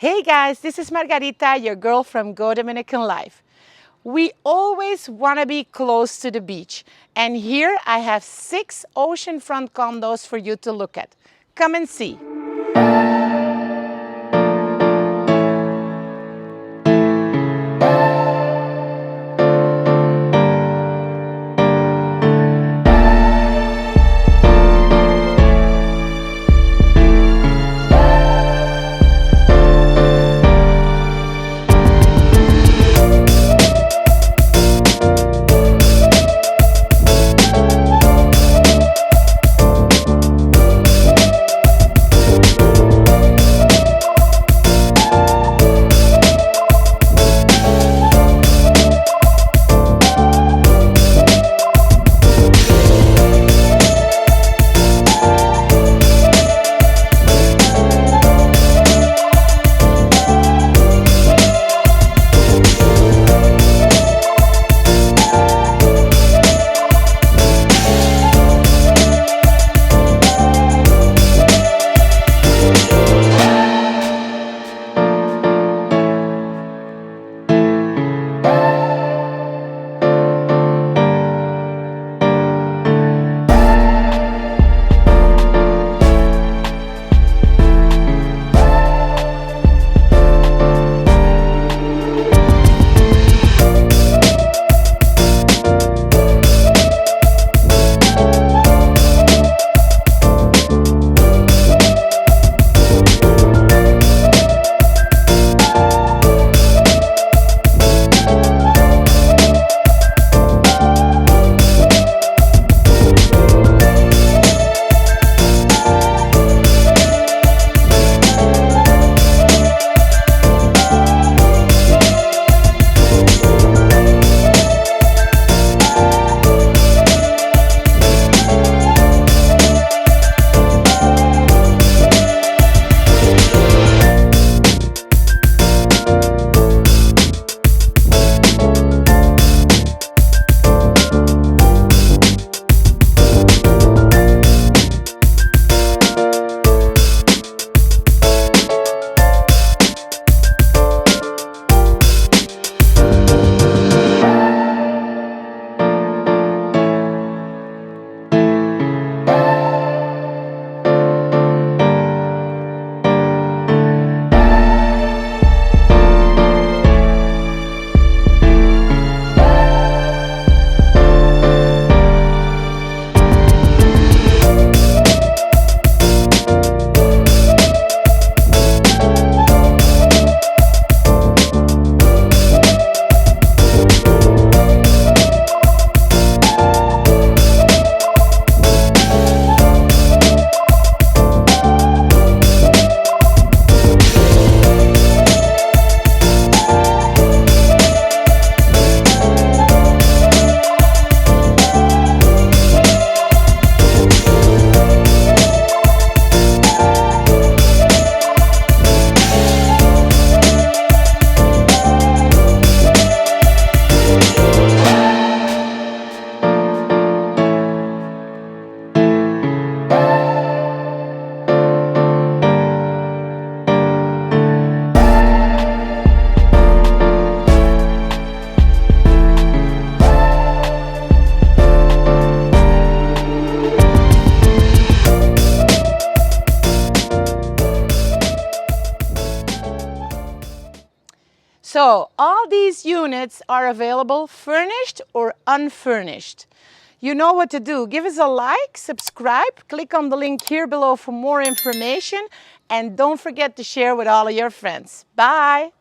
Hey guys, this is Margarita, your girl from Go Dominican Life. We always want to be close to the beach, and here I have 6 oceanfront condos for you to look at. Come and see. So all these units are available furnished or unfurnished. You know what to do. Give us a like, subscribe, click on the link here below for more information, and don't forget to share with all of your friends. Bye.